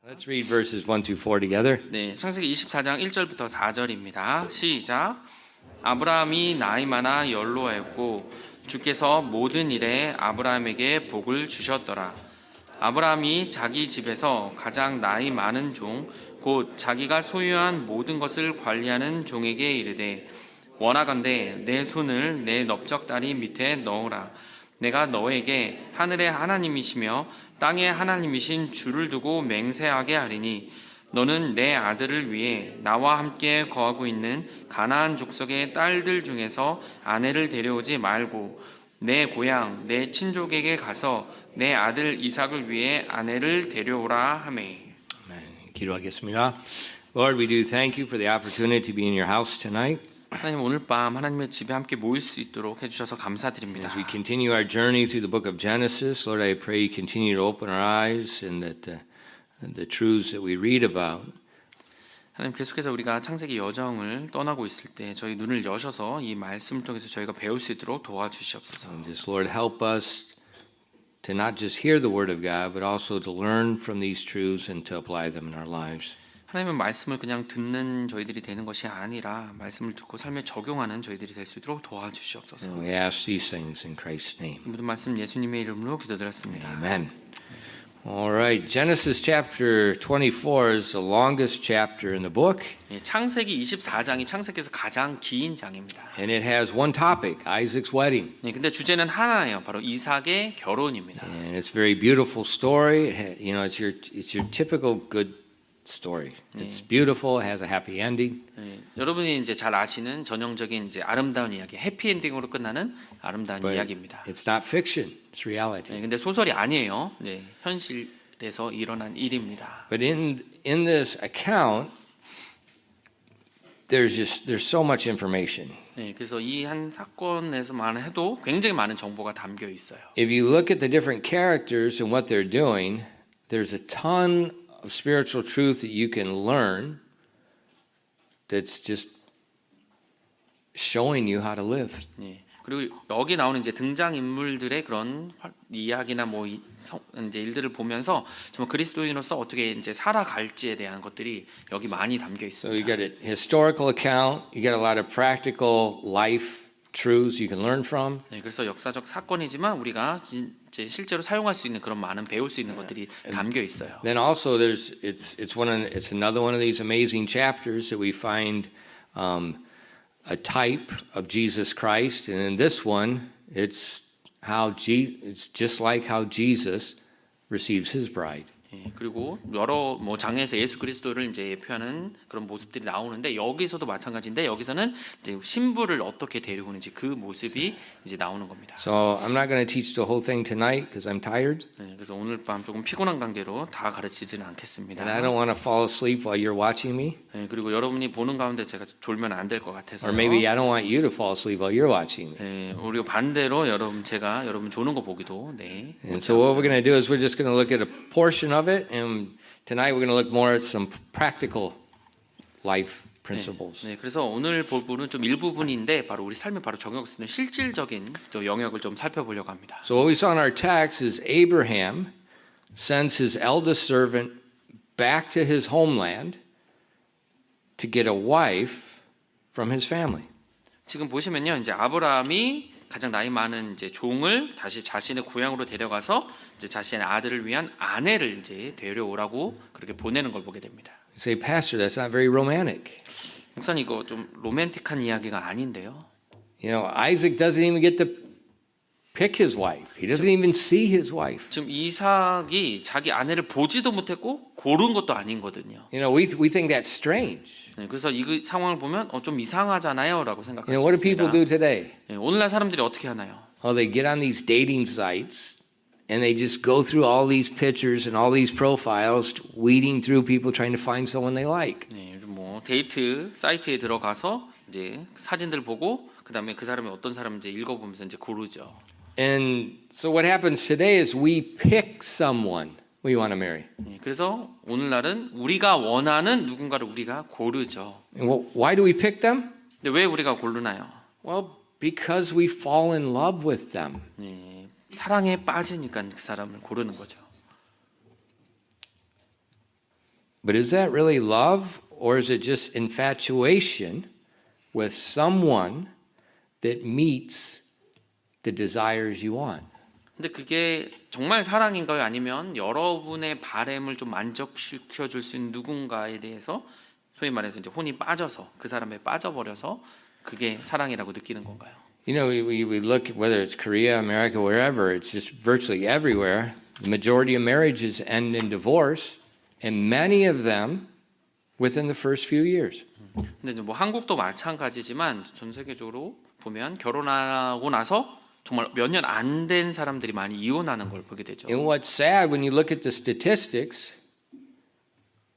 Let's read verses 1 to 4 together. 네, 창세기 24장 1절부터 4절입니다. 시작. 아브라함이 나이 많아 연로하였고 주께서 모든 일에 아브라함에게 복을 주셨더라. 아브라함이 자기 집에서 가장 나이 많은 종, 곧 자기가 소유한 모든 것을 관리하는 종에게 이르되 원하건대 내 손을 내 넓적다리 밑에 넣으라. 내가 너에게 하늘의 하나님이시며 땅의 하나님이신 주를 두고 맹세하게 하리니 너는 내 아들을 위해 나와 함께 거하고 있는 가나안 족속의 딸들 중에서 아내를 데려오지 말고 내 고향 내 친족에게 가서 내 아들 이삭을 위해 아내를 데려오라 하매. 기도하겠습니다. Lord, we do thank you for the opportunity to be in your house tonight. 하나님 오늘 밤 하나님의 집에 함께 모일 수 있도록 해주셔서 감사드립니다. As we continue our journey through the book of Genesis, Lord, I pray you continue to open our eyes and that the truths that we read about 하나님 계속해서 우리가 창세기 여정을 떠나고 있을 때 저희 눈을 여셔서 이 말씀을 통해서 저희가 배울 수 있도록 도와주시옵소서. and just, Lord, help us to not just hear the word of God, but also to learn from these truths and to apply them in our lives. 하나님의 말씀을 그냥 듣는 저희들이 되는 것이 아니라 말씀을 듣고 삶에 적용하는 저희들이 될 수 있도록 도와주시옵소서. And we ask these things in Christ's name. 모든 말씀 예수님의 이름으로 기도드렸습니다. Amen. All right, Genesis chapter 24 is the longest chapter in the book, 창세기 24장이 창세기에서 가장 긴 장입니다. and it has one topic, Isaac's wedding. 근데 주제는 하나예요. 바로 이삭의 결혼입니다. And it's a very beautiful story. You know, it's your typical good story. It's beautiful, it has a happy ending. 여러분이 이제 잘 아시는 전형적인 이제 아름다운 이야기, 해피엔딩으로 끝나는 아름다운 But 이야기입니다. it's not fiction, it's reality. 근데 소설이 아니에요. 현실에서 일어난 일입니다. But in this account, there's so much information. 그래서 이 한 사건에서만 해도 굉장히 많은 정보가 담겨 있어요. If you look at the different characters and what they're doing, there's a ton of spiritual truth that you can learn that's just showing you how to live. 그리고 여기 나오는 이제 등장 인물들의 그런 이야기나 뭐 이제 일들을 보면서 정말 그리스도인으로서 어떻게 이제 살아갈지에 대한 것들이 여기 많이 담겨 So you 있습니다. got a historical account, you got a lot of practical life truths you can learn from. 그래서 역사적 사건이지만 우리가 이제 실제로 사용할 수 있는 그런 많은 배울 수 있는 것들이 담겨 있어요. Then also it's another one of these amazing chapters that we find a type of Jesus Christ, and in this one it's just like how Jesus receives his bride. 그리고 여러 뭐 장에서 예수 그리스도를 이제 표하는 그런 모습들이 나오는데 여기서도 마찬가지인데 여기서는 이제 신부를 어떻게 데려오는지 그 모습이 이제 나오는 겁니다. So I'm not going to teach the whole thing tonight because I'm tired. 그래서 오늘 밤 조금 피곤한 관계로 다 가르치지는 않겠습니다. And I don't want to fall asleep while you're watching me. 그리고 여러분이 보는 가운데 제가 졸면 안 될 것 같아서. Or maybe I don't want you to fall asleep while you're watching me. 우리가 반대로 제가 여러분 조는 거 보기도 And so what we're going to do is we're just going to look at a portion of it, and tonight we're going to look more at some practical life principles. 그래서 오늘 볼 부분은 좀 일부분인데 바로 우리 삶에 바로 적용할 수 있는 실질적인 또 영역을 좀 살펴보려고 합니다. So what we saw in our text is Abraham sends his eldest servant back to his homeland to get a wife from his family. 지금 보시면요, 이제 아브라함이 가장 나이 많은 이제 종을 다시 자신의 고향으로 데려가서 이제 자신의 아들을 위한 아내를 이제 데려오라고 그렇게 보내는 걸 보게 됩니다. You say, Pastor, that's not very romantic. 목사님 이거 좀 로맨틱한 이야기가 아닌데요. You know, Isaac doesn't even get to pick his wife. He doesn't even see his wife. 지금 이삭이 자기 아내를 보지도 못했고 고른 것도 아닌거든요. You know, we think that's strange. 그래서 이 상황을 보면 좀 이상하잖아요라고 생각할 You know, 수 what do 있습니다. people do today? 오늘날 사람들이 어떻게 하나요? Oh, they get on these dating sites and they just go through all these pictures and all these profiles, weeding through people trying to find someone they like. 요즘 뭐 데이트 사이트에 들어가서 이제 사진들 보고 그다음에 그 사람이 어떤 사람인지 읽어보면서 이제 고르죠. And so what happens today is we pick someone we want to marry. 그래서 오늘날은 우리가 원하는 누군가를 우리가 고르죠. And why do we pick them? 근데 왜 우리가 고르나요? Well, because we fall in love with them. 사랑에 빠지니까 그 사람을 고르는 거죠. But is that really love, or is it just infatuation with someone that meets the desires you want? 근데 그게 정말 사랑인가요? 아니면 여러분의 바램을 좀 만족시켜 줄 수 있는 누군가에 대해서 소위 말해서 이제 혼이 빠져서 그 사람에 빠져버려서 그게 사랑이라고 느끼는 건가요? You know, we look at whether it's Korea, America, wherever, it's just virtually everywhere. The majority of marriages end in divorce, and many of them within the first few years. 근데 이제 뭐 한국도 마찬가지지만 전 세계적으로 보면 결혼하고 나서 정말 몇 년 안 된 사람들이 많이 이혼하는 걸 보게 되죠. And what's sad when you look at the statistics,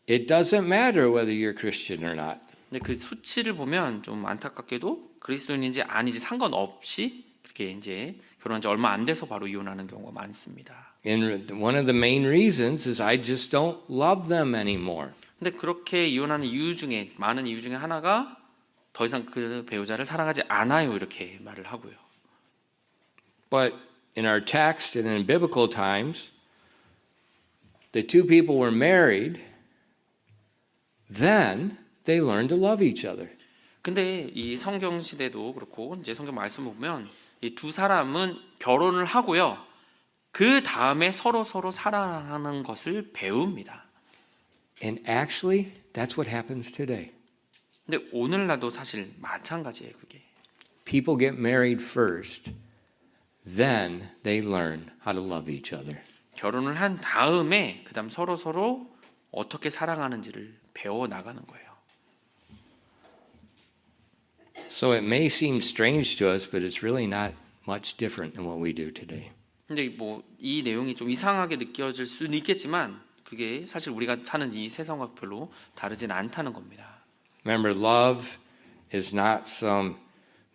it doesn't matter whether you're Christian or not. 근데 그 수치를 보면 좀 안타깝게도 그리스도인인지 아닌지 상관없이 그렇게 이제 결혼한 지 얼마 안 돼서 바로 이혼하는 경우가 많습니다. And one of the main reasons is I just don't love them anymore. 근데 그렇게 이혼하는 이유 중에 많은 이유 중에 하나가 더 이상 그 배우자를 사랑하지 않아요 이렇게 말을 하고요. But in our text and in biblical times, the two people were married, then they learned to love each other. 근데 이 성경 시대도 그렇고 이제 성경 말씀을 보면 이 두 사람은 결혼을 하고요. 그 다음에 서로 사랑하는 것을 배웁니다. And actually, that's what happens today. 근데 오늘날도 사실 마찬가지예요, 그게. People get married first, then they learn how to love each other. 결혼을 한 다음에 그다음 서로 어떻게 사랑하는지를 배워 나가는 거예요. So it may seem strange to us, but it's really not much different than what we do today. 근데 뭐 이 내용이 좀 이상하게 느껴질 수는 있겠지만 그게 사실 우리가 사는 이 세상과 별로 다르진 않다는 겁니다. Remember, love is not some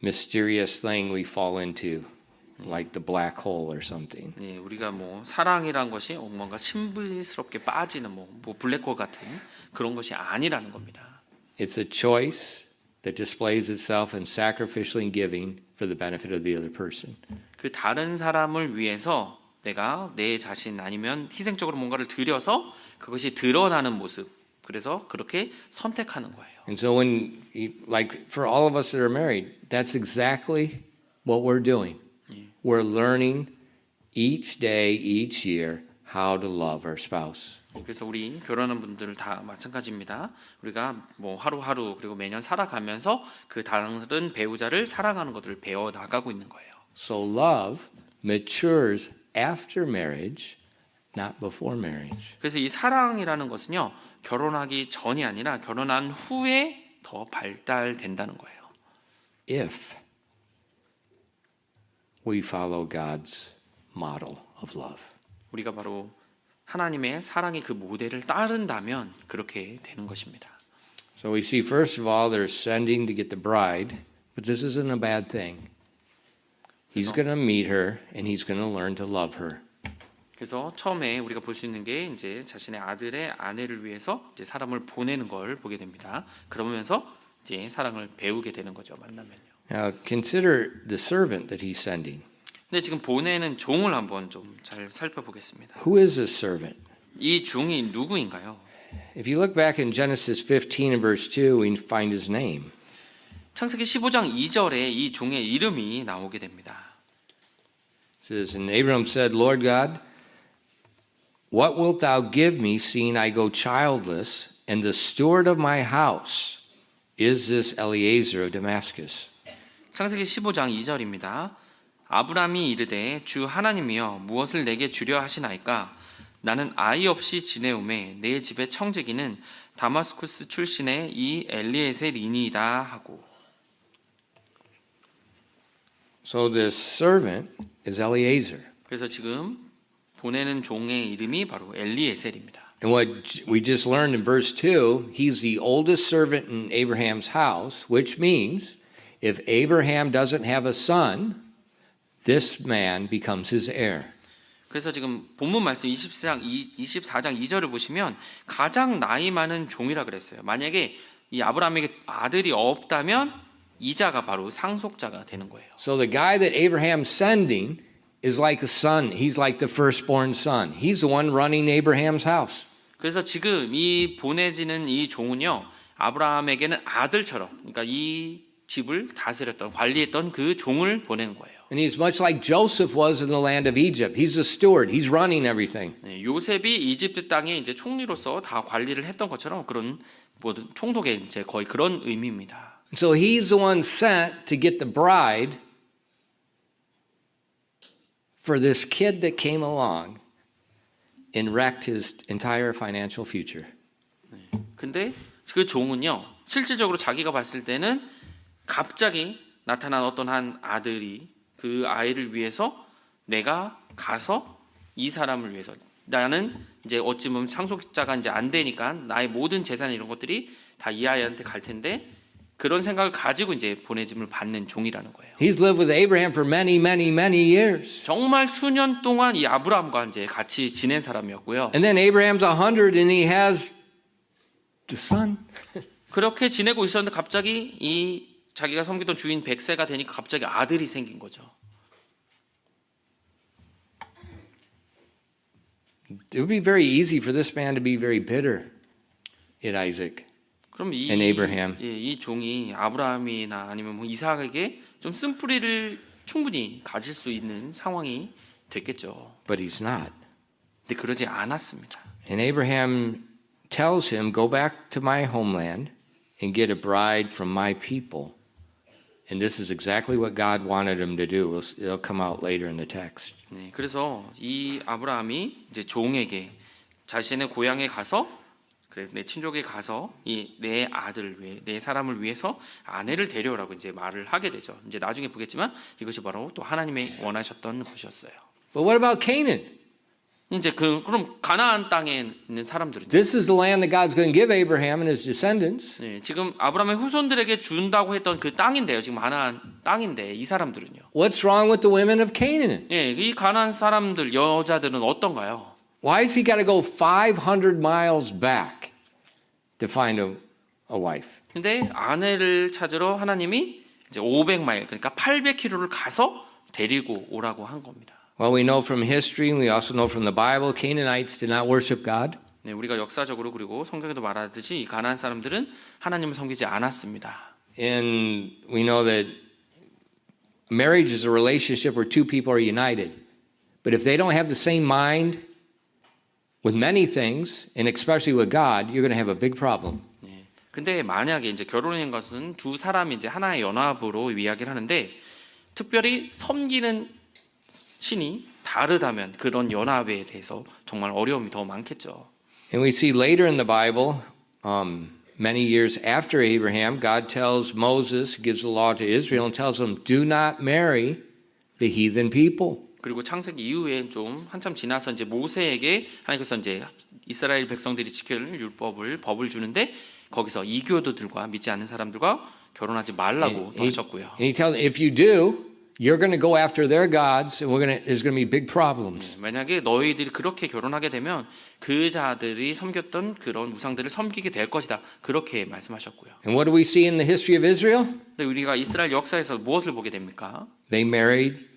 mysterious thing we fall into, like the black hole or something. 네, 우리가 뭐 사랑이란 것이 뭔가 신비스럽게 빠지는 뭐 블랙홀 같은 그런 것이 아니라는 겁니다. It's a choice that displays itself in sacrificially giving for the benefit of the other person. 그 다른 사람을 위해서 내가 내 자신 아니면 희생적으로 뭔가를 드려서 그것이 드러나는 모습. 그래서 그렇게 선택하는 거예요. And so when, like for all of us that are married, that's exactly what we're doing. We're learning each day, each year, how to love our spouse. 그래서 우리 결혼한 분들 다 마찬가지입니다. 우리가 뭐 하루하루 그리고 매년 살아가면서 그 다른 배우자를 사랑하는 것들을 배워 나가고 있는 거예요. So love matures after marriage, not before marriage. 그래서 이 사랑이라는 것은요. 결혼하기 전이 아니라 결혼한 후에 더 발달된다는 거예요. If we follow God's model of love. 우리가 바로 하나님의 사랑의 그 모델을 따른다면 그렇게 되는 것입니다. So we see first of all they're sending to get the bride, but this isn't a bad thing. He's going to meet her and he's going to learn to love her. 그래서 처음에 우리가 볼 수 있는 게 이제 자신의 아들의 아내를 위해서 이제 사람을 보내는 걸 보게 됩니다. 그러면서 이제 사랑을 배우게 되는 거죠. 만나면요. Now consider the servant that he's sending. 근데 지금 보내는 종을 한번 좀 잘 살펴보겠습니다. Who is this servant? 이 종이 누구인가요? If you look back in Genesis 15 and verse 2, we find his name. 창세기 15장 2절에 이 종의 이름이 나오게 됩니다. It says, and Abram said, Lord God, what wilt thou give me, seeing I go childless, and the steward of my house is this Eliezer of Damascus? 창세기 15장 2절입니다. 아브람이 이르되 주 하나님이여 무엇을 내게 주려 하시나이까? 나는 아이 없이 지내오매 내 집의 청지기는 다마스쿠스 출신의 이 엘리에셀이니이다 하고. So this servant is Eliezer. 그래서 지금 보내는 종의 이름이 바로 엘리에셀입니다. And what we just learned in verse 2, he's the oldest servant in Abraham's house, which means if Abraham doesn't have a son, this man becomes his heir. 그래서 지금 본문 말씀 24장 2절을 보시면 가장 나이 많은 종이라 그랬어요. 만약에 이 아브라함에게 아들이 없다면 이자가 바로 상속자가 되는 거예요. So the guy that Abraham's sending is like a son. He's like the firstborn son. He's the one running Abraham's house. 그래서 지금 이 보내지는 이 종은요 아브라함에게는 아들처럼, 그러니까 이 집을 다스렸던 관리했던 그 종을 보내는 거예요. And he's much like Joseph was in the land of Egypt. He's a steward. He's running everything. 네, 요셉이 이집트 땅에 이제 총리로서 다 관리를 했던 것처럼 그런 모든 총독의 이제 거의 그런 의미입니다. So he's the one sent to get the bride for this kid that came along and wrecked his entire financial future. 근데 그 종은요 실질적으로 자기가 봤을 때는 갑자기 나타난 어떤 한 아들이 그 아이를 위해서 내가 가서 이 사람을 위해서, 나는 이제 어찌 보면 상속자가 이제 안 되니까 나의 모든 재산 이런 것들이 다 이 아이한테 갈 텐데 그런 생각을 가지고 이제 보내짐을 받는 종이라는 거예요. He's lived with Abraham for many, many, many years. 정말 수년 동안 이 아브라함과 이제 같이 지낸 사람이었고요. And then Abraham's 100 and he has the son. 그렇게 지내고 있었는데 갑자기 이 자기가 섬기던 주인 100세가 되니까 갑자기 아들이 생긴 거죠. It would be very easy for this man to be very bitter at Isaac. 그럼 And Abraham. 이 종이 아브라함이나 아니면 뭐 이삭에게 좀 쓴뿌리를 충분히 가질 수 있는 상황이 됐겠죠. But he's not. 근데 그러지 않았습니다. And Abraham tells him, go back to my homeland and get a bride from my people. And this is exactly what God wanted him to do. It'll come out later in the text. 네, 그래서 이 아브라함이 이제 종에게 자신의 고향에 가서, 그래 내 친족에 가서 이 내 아들을 위해, 내 사람을 위해서 아내를 데려오라고 이제 말을 하게 되죠. 이제 나중에 보겠지만 이것이 바로 또 하나님이 원하셨던 것이었어요. But what about Canaan? 이제 그럼 가나안 땅에 있는 사람들은 This is the land that God's going to give Abraham and his descendants. 네, 지금 아브라함의 후손들에게 준다고 했던 그 땅인데요. 지금 가나안 땅인데 이 사람들은요. What's wrong with the women of Canaan? 예, 이 가나안 사람들 여자들은 어떤가요? Why has he got to go 500 miles back to find a wife? 근데 아내를 찾으러 하나님이 이제 500마일, 그러니까 800km를 가서 데리고 오라고 한 겁니다. Well, we know from history and we also know from the Bible, Canaanites did not worship God. 네, 우리가 역사적으로 그리고 성경에도 말하듯이 이 가나안 사람들은 하나님을 섬기지 않았습니다. And we know that marriage is a relationship where two people are united. But if they don't have the same mind with many things, and especially with God, you're going to have a big problem. 네, 근데 만약에 이제 결혼인 것은 두 사람이 이제 하나의 연합으로 이야기를 하는데 특별히 섬기는 신이 다르다면 그런 연합에 대해서 정말 어려움이 더 많겠죠. And we see later in the Bible, many years after Abraham, God tells Moses, gives the law to Israel, and tells them, do not marry the heathen people. 그리고 창세기 이후에 좀 한참 지나서 이제 모세에게 하나님께서 이제 이스라엘 백성들이 지킬 법을 주는데 거기서 이교도들과 믿지 않는 사람들과 결혼하지 말라고 하셨고요. And he tells them, if you do, you're going to go after their gods, and there's going to be big problems. 만약에 너희들이 그렇게 결혼하게 되면 그 자들이 섬겼던 그런 우상들을 섬기게 될 것이다. 그렇게 말씀하셨고요. And what do we see in the history of Israel? 근데 우리가 이스라엘 역사에서 무엇을 보게 됩니까? They married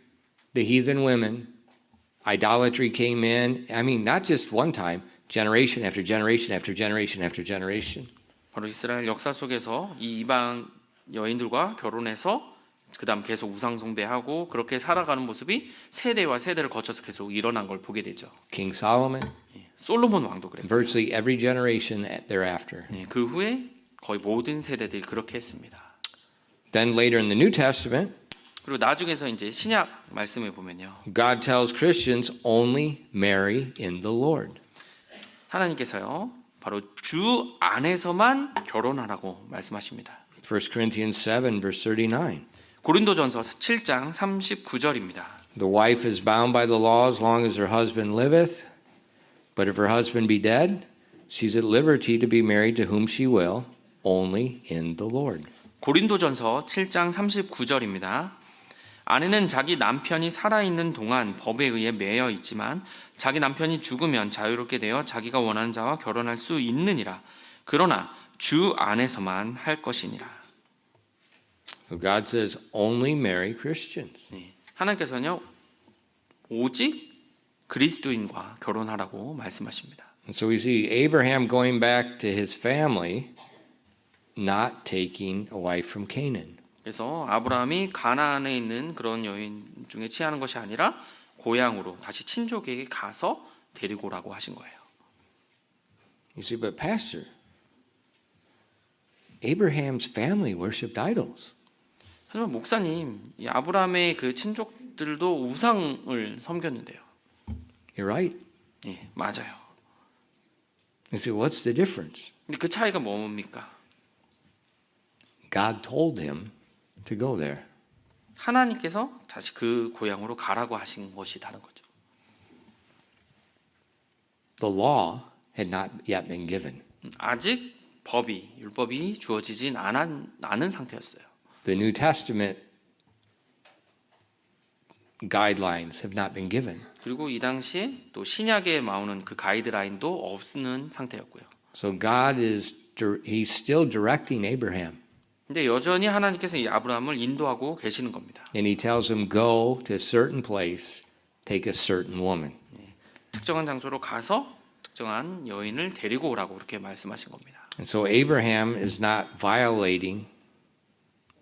the heathen women. Idolatry came in. I mean, not just one time, generation after generation after generation after generation. 바로 이스라엘 역사 속에서 이 이방 여인들과 결혼해서 그다음 계속 우상 숭배하고 그렇게 살아가는 모습이 세대와 세대를 거쳐서 계속 일어난 걸 보게 되죠. King Solomon, 솔로몬 왕도 그랬고 virtually every generation thereafter. 그 후에 거의 모든 세대들이 그렇게 했습니다. Then later in the New Testament, 그리고 나중에서 이제 신약 말씀에 보면요. God tells Christians only marry in the Lord. 하나님께서요. 바로 주 안에서만 결혼하라고 말씀하십니다. 1 Corinthians 7 verse 39. 고린도전서 7장 39절입니다. The wife is bound by the law as long as her husband liveth, but if her husband be dead, she's at liberty to be married to whom she will, only in the Lord. 고린도전서 7장 39절입니다. 아내는 자기 남편이 살아있는 동안 법에 의해 매여 있지만 자기 남편이 죽으면 자유롭게 되어 자기가 원하는 자와 결혼할 수 있느니라. 그러나 주 안에서만 할 것이니라. So God says only marry Christians. 하나님께서는요 오직 그리스도인과 결혼하라고 말씀하십니다. And so we see Abraham going back to his family, not taking a wife from Canaan. 그래서 아브라함이 가나안에 있는 그런 여인 중에 취하는 것이 아니라 고향으로 다시 친족에게 가서 데리고 오라고 하신 거예요. You see, but Pastor, Abraham's family worshipped idols. 하지만 목사님, 이 아브라함의 그 친족들도 우상을 섬겼는데요. You're right. 예, 맞아요. You say, what's the difference? 근데 그 차이가 뭡니까? God told him to go there. 하나님께서 다시 그 고향으로 가라고 하신 것이 다른 거죠. The law had not yet been given. 아직 율법이 주어지진 않은 상태였어요. The New Testament guidelines have not been given. 그리고 이 당시에 또 신약에 나오는 그 가이드라인도 없는 상태였고요. So God he's still directing Abraham. 근데 여전히 하나님께서 이 아브라함을 인도하고 계시는 겁니다. And he tells him, go to a certain place, take a certain woman. 특정한 장소로 가서 특정한 여인을 데리고 오라고 그렇게 말씀하신 겁니다. And so Abraham is not violating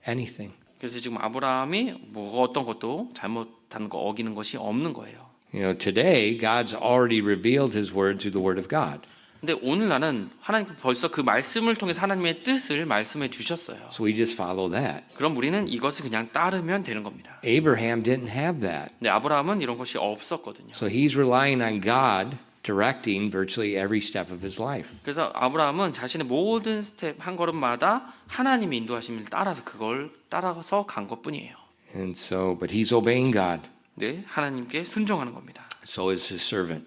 anything. 그래서 지금 아브라함이 뭐 어떤 것도 잘못한 거 어기는 것이 없는 거예요. You know, today God's already revealed his word through the word of God. 근데 오늘날은 하나님 벌써 그 말씀을 통해서 하나님의 뜻을 말씀해 주셨어요. So we just follow that. 그럼 우리는 이것을 그냥 따르면 되는 겁니다. Abraham didn't have that. 근데 아브라함은 이런 것이 없었거든요. So he's relying on God directing virtually every step of his life. 그래서 아브라함은 자신의 모든 스텝 한 걸음마다 하나님의 인도하심을 따라서 그걸 따라서 간 것뿐이에요. And so, but he's obeying God. 네, 하나님께 순종하는 겁니다. So is his servant.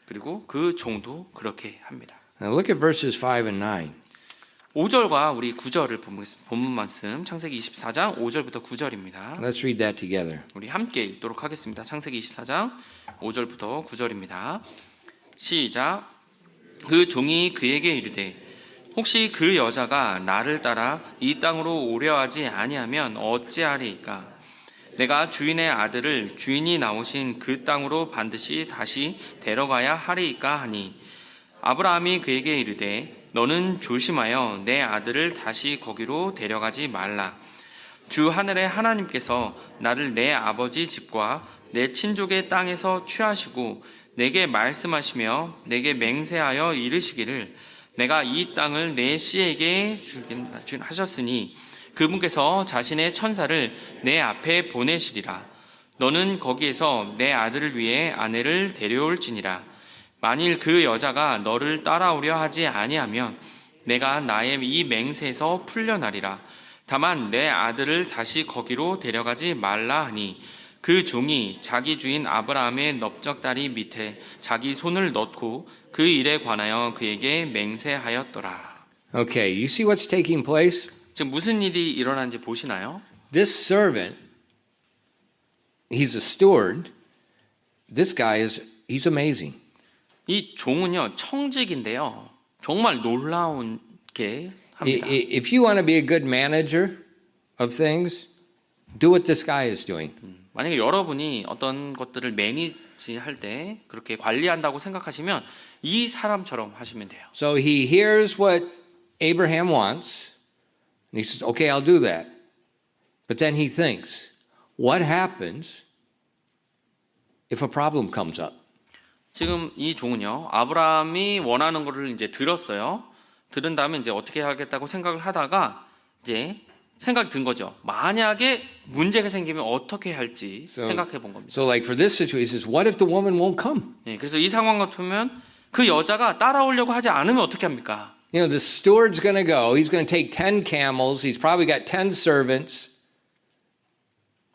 그리고 그 종도 그렇게 합니다. Now look at verses 5 and 9. 5절과 우리 9절을 본문 말씀 창세기 24장 5절부터 9절입니다. Let's read that together. 우리 함께 읽도록 하겠습니다. 창세기 24장 5절부터 9절입니다. 시작. 그 종이 그에게 이르되 혹시 그 여자가 나를 따라 이 땅으로 오려 하지 아니하면 어찌하리이까? 내가 주인의 아들을 주인이 나오신 그 땅으로 반드시 다시 데려가야 하리이까 하니 아브라함이 그에게 이르되 너는 조심하여 내 아들을 다시 거기로 데려가지 말라. 주 하늘의 하나님께서 나를 내 아버지 집과 내 친족의 땅에서 취하시고 내게 말씀하시며 내게 맹세하여 이르시기를 내가 이 땅을 내 씨에게 주긴 하셨으니 그분께서 자신의 천사를 내 앞에 보내시리라. 너는 거기에서 내 아들을 위해 아내를 데려올지니라. 만일 그 여자가 너를 따라오려 하지 아니하면 내가 나의 이 맹세에서 풀려나리라. 다만 내 아들을 다시 거기로 데려가지 말라 하니 그 종이 자기 주인 아브라함의 넓적다리 밑에 자기 손을 넣고 그 일에 관하여 그에게 맹세하였더라. Okay, you see what's taking place? 지금 무슨 일이 일어난지 보시나요? This servant, he's a steward. This guy he's amazing. 이 종은요 청직인데요. 정말 놀라운 게 합니다. If you want to be a good manager of things, do what this guy is doing. 만약에 여러분이 어떤 것들을 매니지할 때 그렇게 관리한다고 생각하시면 이 사람처럼 하시면 돼요. So he hears what Abraham wants. And he says, okay, I'll do that. But then he thinks, what happens if a problem comes up? 지금 이 종은요, 아브라함이 원하는 것을 이제 들었어요. 들은 다음에 이제 어떻게 하겠다고 생각을 하다가 이제 생각이 든 거죠. 만약에 문제가 생기면 어떻게 할지 생각해 본 겁니다. So like for this situation, he says, what if the woman won't come? 네, 그래서 이 상황 같으면 그 여자가 따라오려고 하지 않으면 어떻게 합니까? You know, the steward's going to go. He's going to take 10 camels. He's probably got 10 servants.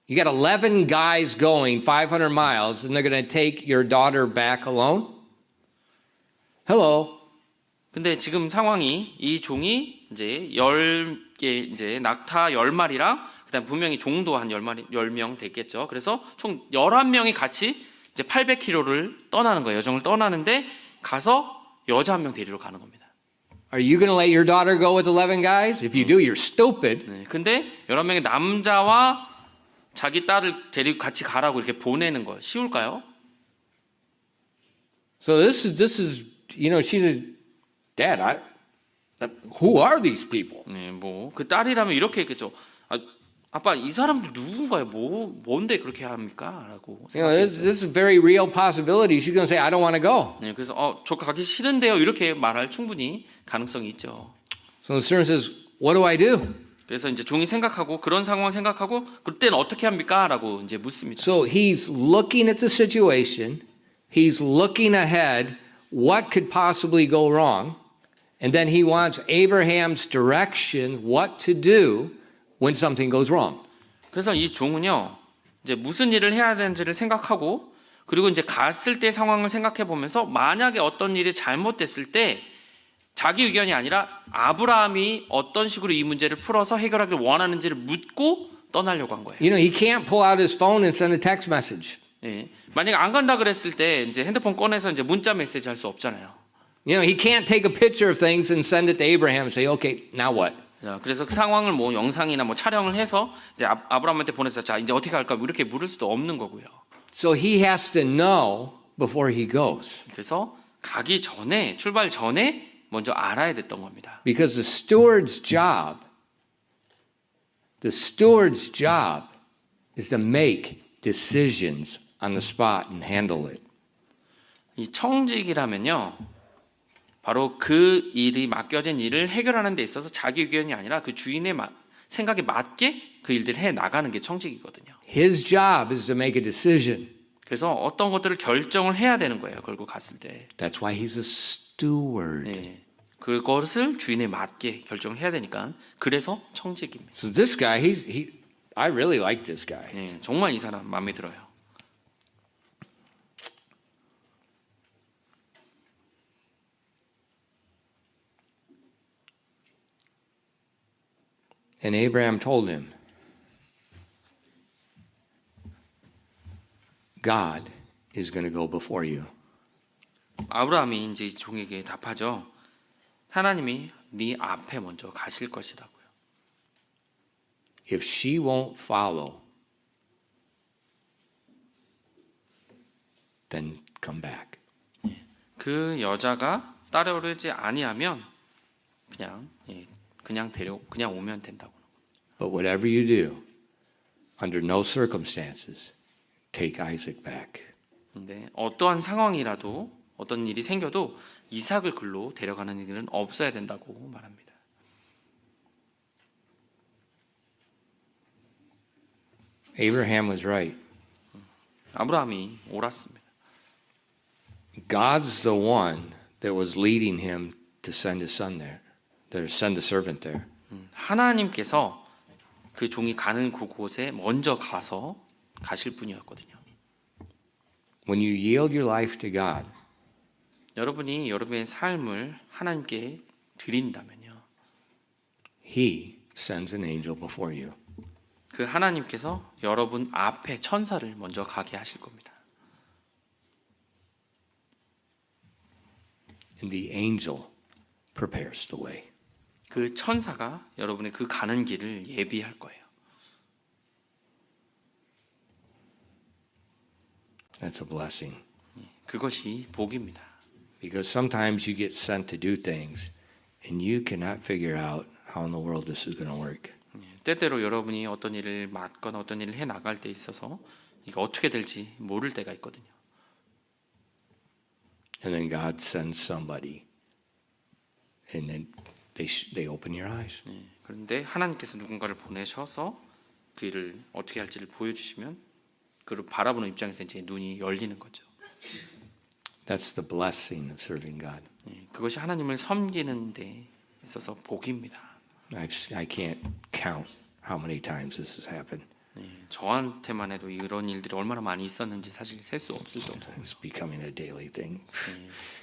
You got 11 guys going 500 miles, and they're going to take your daughter back alone? Hello. 근데 지금 상황이 이 종이 이제 10개 이제 낙타 10마리랑 그다음 분명히 종도 한 10명 됐겠죠. 그래서 총 11명이 같이 이제 800km를 떠나는 거예요. 여정을 떠나는데 가서 여자 한 명 데리러 가는 겁니다. Are you going to let your daughter go with 11 guys? If you do, you're stupid. 네, 근데 11명의 남자와 자기 딸을 데리고 같이 가라고 이렇게 보내는 거 쉬울까요? So this is she said, Dad, who are these people? 네, 뭐 그 딸이라면 이렇게 했겠죠. 아빠 이 사람들 누군가요? 뭔데 그렇게 합니까?라고. This is a very real possibility. She's going to say, I don't want to go. 네, 그래서 저 가기 싫은데요. 이렇게 말할 충분히 가능성이 있죠. So the servant says, what do I do? 그래서 이제 종이 생각하고 그런 상황을 생각하고 그때는 어떻게 합니까?라고 이제 묻습니다. So he's looking at the situation. He's looking ahead. What could possibly go wrong? And then he wants Abraham's direction, what to do when something goes wrong. 그래서 이 종은요, 이제 무슨 일을 해야 되는지를 생각하고 그리고 이제 갔을 때 상황을 생각해 보면서 만약에 어떤 일이 잘못됐을 때 자기 의견이 아니라 아브라함이 어떤 식으로 이 문제를 풀어서 해결하길 원하는지를 묻고 떠나려고 한 거예요. He can't pull out his phone and send a text message. 예. 만약에 안 간다 그랬을 때 이제 핸드폰 꺼내서 이제 문자 메시지 할 수 없잖아요. He can't take a picture of things and send it to Abraham and say, okay, now what? 자, 그래서 그 상황을 뭐 영상이나 뭐 촬영을 해서 이제 아브라함한테 보내서 자 이제 어떻게 할까 이렇게 물을 수도 없는 거고요. So he has to know before he goes. 그래서 가기 전에 출발 전에 먼저 알아야 됐던 겁니다. Because the steward's job is to make decisions on the spot and handle it. 이 청직이라면요, 바로 그 일이 맡겨진 일을 해결하는 데 있어서 자기 의견이 아니라 그 주인의 생각에 맞게 그 일들을 해 나가는 게 청직이거든요. His job is to make a decision. 그래서 어떤 것들을 결정을 해야 되는 거예요. 결국 갔을 때. That's why he's a steward. 네, 그것을 주인에 맞게 결정을 해야 되니까 그래서 청직입니다. So this guy, I really like this guy. 네, 정말 이 사람 마음에 들어요. And Abraham told him, God is going to go before you. 아브라함이 이제 종에게 답하죠. 하나님이 네 앞에 먼저 가실 것이라고요. If she won't follow, then come back. 그 여자가 따르지 아니하면 그냥 오면 된다고. But whatever you do, under no circumstances, take Isaac back. 근데 어떠한 상황이라도 어떤 일이 생겨도 이삭을 글로 데려가는 일은 없어야 된다고 말합니다. Abraham was right. 아브라함이 옳았습니다. God's the one that was leading him to send his son there, to send a servant there. 하나님께서 그 종이 가는 그곳에 먼저 가실 분이었거든요. When you yield your life to God, 여러분이 여러분의 삶을 하나님께 드린다면요, He sends an angel before you. 그 하나님께서 여러분 앞에 천사를 먼저 가게 하실 겁니다. And the angel prepares the way. 그 천사가 여러분의 그 가는 길을 예비할 거예요. That's a blessing. 그것이 복입니다. Because sometimes you get sent to do things and you cannot figure out how in the world this is going to work. 때때로 여러분이 어떤 일을 맡거나 어떤 일을 해 나갈 때 있어서 이게 어떻게 될지 모를 때가 있거든요. And then God sends somebody and then they open your eyes. 그런데 하나님께서 누군가를 보내셔서 그 일을 어떻게 할지를 보여주시면 그를 바라보는 입장에서 이제 눈이 열리는 거죠. That's the blessing of serving God. 그것이 하나님을 섬기는 데 있어서 복입니다. I can't count how many times this has happened. 저한테만 해도 이런 일들이 얼마나 많이 있었는지 사실 셀 수 없을 정도. It's becoming a daily thing.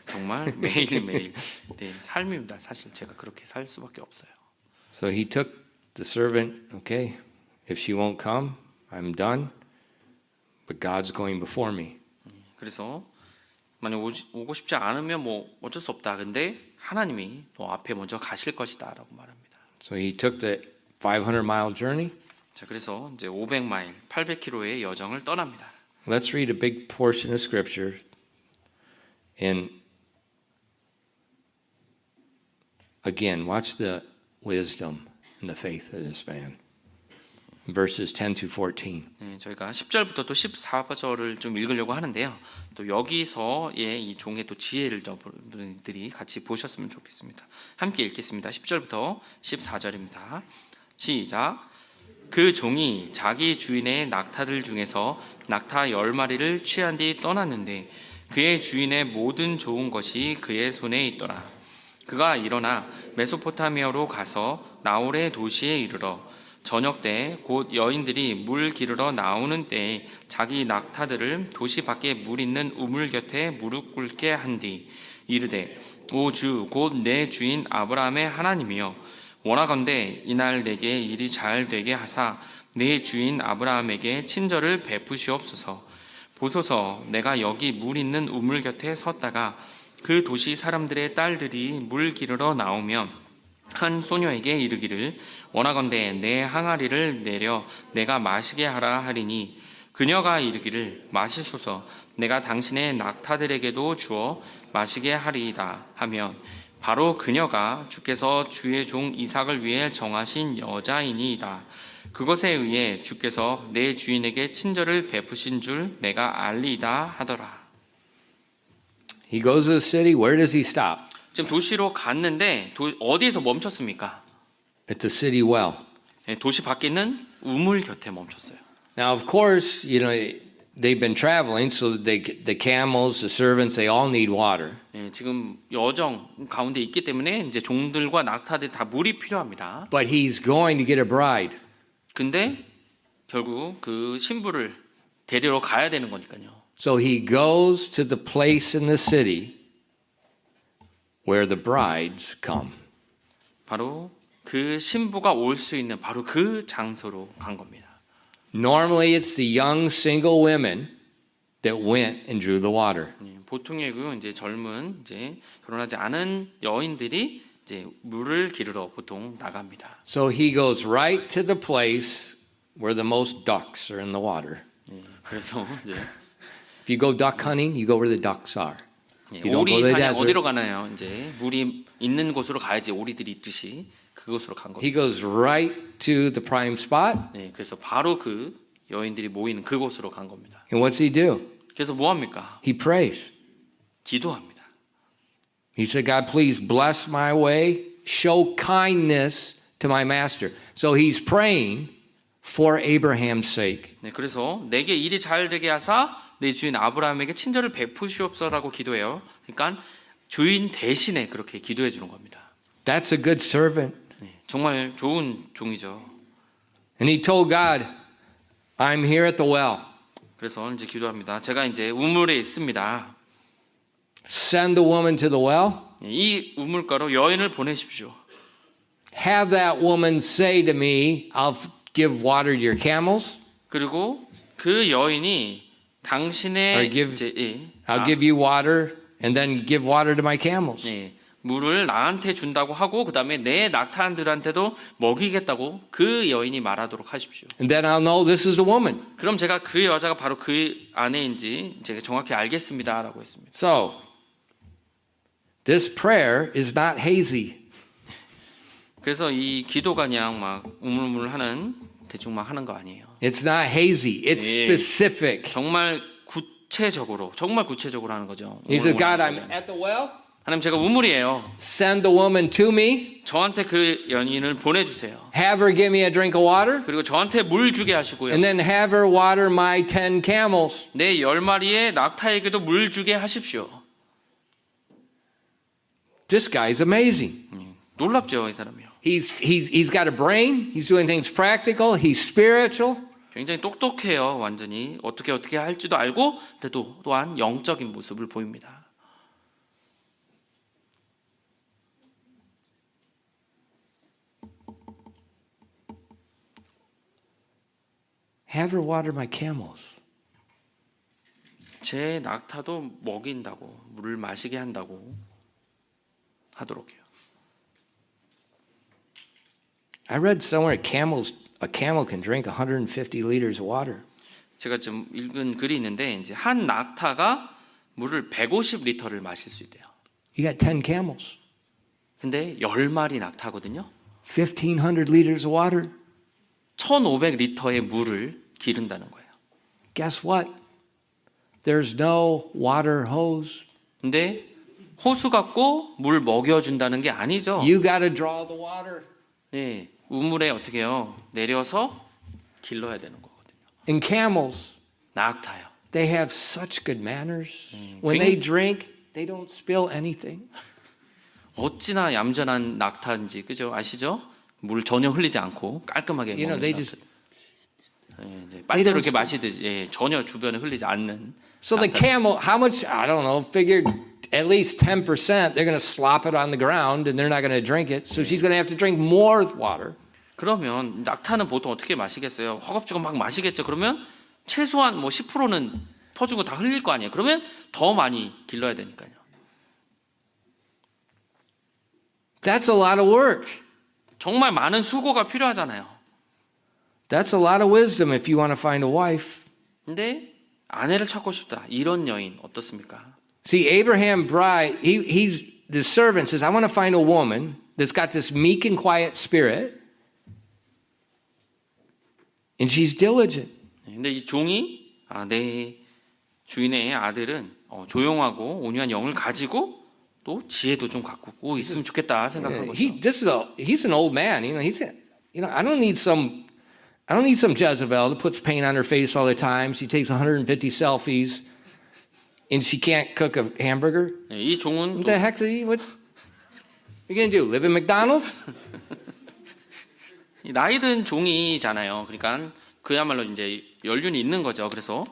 정말 매일매일 삶입니다. 사실 제가 그렇게 살 수밖에 없어요. So he took the servant, okay, if she won't come, I'm done. But God's going before me. 그래서 만약 오고 싶지 않으면 뭐 어쩔 수 없다. 근데 하나님이 너 앞에 먼저 가실 것이다라고 말합니다. So he took the 500-mile journey. 자, 그래서 이제 500마일, 800km의 여정을 떠납니다. Let's read a big portion of scripture in Again, watch the wisdom and the faith of this man. Verses 10 to 14. 네, 저희가 10절부터 또 14절을 좀 읽으려고 하는데요. 또 여기서의 이 종의 또 지혜를 여러분들이 같이 보셨으면 좋겠습니다. 함께 읽겠습니다. 10절부터 14절입니다. 시작. 그 종이 자기 주인의 낙타들 중에서 낙타 10마리를 취한 뒤 떠났는데 그의 주인의 모든 좋은 것이 그의 손에 있더라. 그가 일어나 메소포타미아로 가서 나홀의 도시에 이르러 저녁 때 곧 여인들이 물 기르러 나오는 때에 자기 낙타들을 도시 밖에 물 있는 우물 곁에 무릎 꿇게 한 뒤 이르되 오 주 곧 내 주인 아브라함의 하나님이여 원하건대 이날 내게 일이 잘 되게 하사 내 주인 아브라함에게 친절을 베푸시옵소서. 보소서 내가 여기 물 있는 우물 곁에 섰다가 그 도시 사람들의 딸들이 물 기르러 나오면 한 소녀에게 이르기를 원하건대 내 항아리를 내려 내가 마시게 하라 하리니 그녀가 이르기를 마시소서 내가 당신의 낙타들에게도 주어 마시게 하리이다 하면 바로 그녀가 주께서 주의 종 이삭을 위해 정하신 여자이니이다. 그것에 의해 주께서 내 주인에게 친절을 베푸신 줄 내가 알리이다 하더라. He goes to the city. Where does he stop? 지금 도시로 갔는데 어디에서 멈췄습니까? At the city well. 도시 밖에 있는 우물 곁에 멈췄어요. Now, of course, you know, they've been traveling, so the camels, the servants, they all need water. 지금 여정 가운데 있기 때문에 이제 종들과 낙타들 다 물이 필요합니다. But he's going to get a bride. 근데 결국 그 신부를 데리러 가야 되는 거니까요. So he goes to the place in the city where the brides come. 바로 그 신부가 올 수 있는 바로 그 장소로 간 겁니다. Normally, it's the young single women that went and drew the water. 보통이고요. 이제 젊은 이제 결혼하지 않은 여인들이 이제 물을 기르러 보통 나갑니다. So he goes right to the place where the most ducks are in the water. 그래서 이제 If you go duck hunting, you go where the ducks are. You don't go 오리 to the 사냥 desert. 어디로 가나요? 이제 물이 있는 곳으로 가야지 오리들이 있듯이 그곳으로 간 He 겁니다. goes right to the prime spot. 그래서 바로 그 여인들이 모이는 그곳으로 간 겁니다. And what's he do? 그래서 뭐 합니까? He prays. 기도합니다. He said, God, please bless my way. Show kindness to my master. So he's praying for Abraham's sake. 그래서 내게 일이 잘 되게 하사 내 주인 아브라함에게 친절을 베푸시옵소서라고 기도해요. 그러니까 주인 대신에 그렇게 기도해 주는 겁니다. That's a good servant. 정말 좋은 종이죠. And he told God, I'm here at the well. 그래서 이제 기도합니다. 제가 이제 우물에 있습니다. Send the woman to the well. 이 우물가로 여인을 보내십시오. Have that woman say to me, I'll give water to your camels. 그리고 그 여인이 당신의 I'll give you water and then give water to my camels. 물을 나한테 준다고 하고 그 다음에 내 낙타들한테도 먹이겠다고 그 여인이 말하도록 하십시오. And then I'll know this is the woman. 그럼 제가 그 여자가 바로 그 아내인지 제가 정확히 알겠습니다라고 했습니다. So, this prayer is not hazy. 그래서 이 기도가 그냥 막 우물우물하는 대충 막 하는 거 아니에요. It's not hazy. It's specific. 정말 구체적으로 하는 거죠. He said, God, I'm at the well. 하나님 제가 우물이에요. Send the woman to me. 저한테 그 여인을 보내주세요. Have her give me a drink of water. 그리고 저한테 물 주게 하시고요. And then have her water my 10 camels. 내 10마리의 낙타에게도 물 주게 하십시오. This guy's amazing. 놀랍죠, 이 사람이요. He's got a brain. He's doing things practical. He's spiritual. 굉장히 똑똑해요, 완전히. 어떻게 할지도 알고, 근데 또한 영적인 모습을 보입니다. Have her water my camels. 제 낙타도 먹인다고, 물을 마시게 한다고 하도록 해요. I read somewhere a camel can drink 150 liters of water. 제가 좀 읽은 글이 있는데 이제 한 낙타가 물을 150리터를 마실 수 있대요. You got 10 camels. 근데 10마리 낙타거든요. 1,500 liters of water. 1,500리터의 물을 기른다는 거예요. Guess what? There's no water hose. 근데 호수 갖고 물 먹여준다는 게 아니죠. You got to draw the water. 예, 우물에 어떻게 해요? 내려서 길러야 되는 거거든요. And camels, 낙타요. they have such good manners. When they drink, they don't spill anything. 어찌나 얌전한 낙타인지 그죠? 아시죠? 물 전혀 흘리지 않고 깔끔하게 You know, 먹는 they 낙타. just 이제 빨대로 이렇게 마시듯이 예, 전혀 주변에 흘리지 않는. so the camel, how much? I don't know. Figured at least 10%. They're going to slop it on the ground, and they're not going to drink it. So she's going to have to drink more water. 그러면 낙타는 보통 어떻게 마시겠어요? 허겁지겁 막 마시겠죠. 그러면 최소한 뭐 10%는 퍼주고 다 흘릴 거 아니에요. 그러면 더 많이 길러야 되니까요. That's a lot of work. 정말 많은 수고가 필요하잖아요. That's a lot of wisdom if you want to find a wife. 근데 아내를 찾고 싶다. 이런 여인 어떻습니까? See, Abraham bride, he's the servant says, I want to find a woman that's got this meek and quiet spirit, and she's diligent. 근데 이 종이 내 주인의 아들은 조용하고 온유한 영을 가지고 또 지혜도 좀 갖고 있으면 좋겠다 생각한 거죠. He's an old man. I don't need some Jezebel that puts paint on her face all the time. She takes 150 selfies, and she can't cook a hamburger. 이 종은 What 또 the heck? What you gonna do? Live in McDonald's? 나이 든 종이잖아요. 그러니까 그야말로 이제 연륜이 있는 거죠. 그래서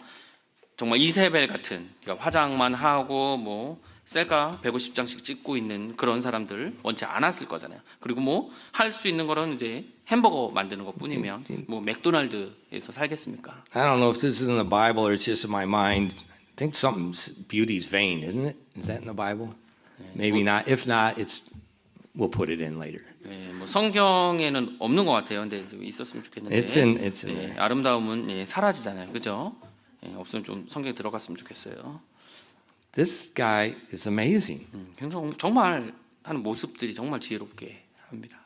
정말 이세벨 같은 그러니까 화장만 하고 뭐 셀카 150장씩 찍고 있는 그런 사람들 원치 않았을 거잖아요. 그리고 뭐 할 수 있는 거는 이제 햄버거 만드는 것뿐이면 뭐 맥도날드에서 살겠습니까? I don't know if this is in the Bible or it's just in my mind. I think something's beauty's vain, isn't it? Is that in the Bible? Maybe not. If not, we'll put it in later. 예, 뭐 성경에는 없는 것 같아요. 근데 좀 있었으면 좋겠는데. It's in there. 아름다움은 사라지잖아요. 그죠? 없으면 좀 성경에 들어갔으면 좋겠어요. This guy is amazing. 굉장히 정말 하는 모습들이 정말 지혜롭게 합니다.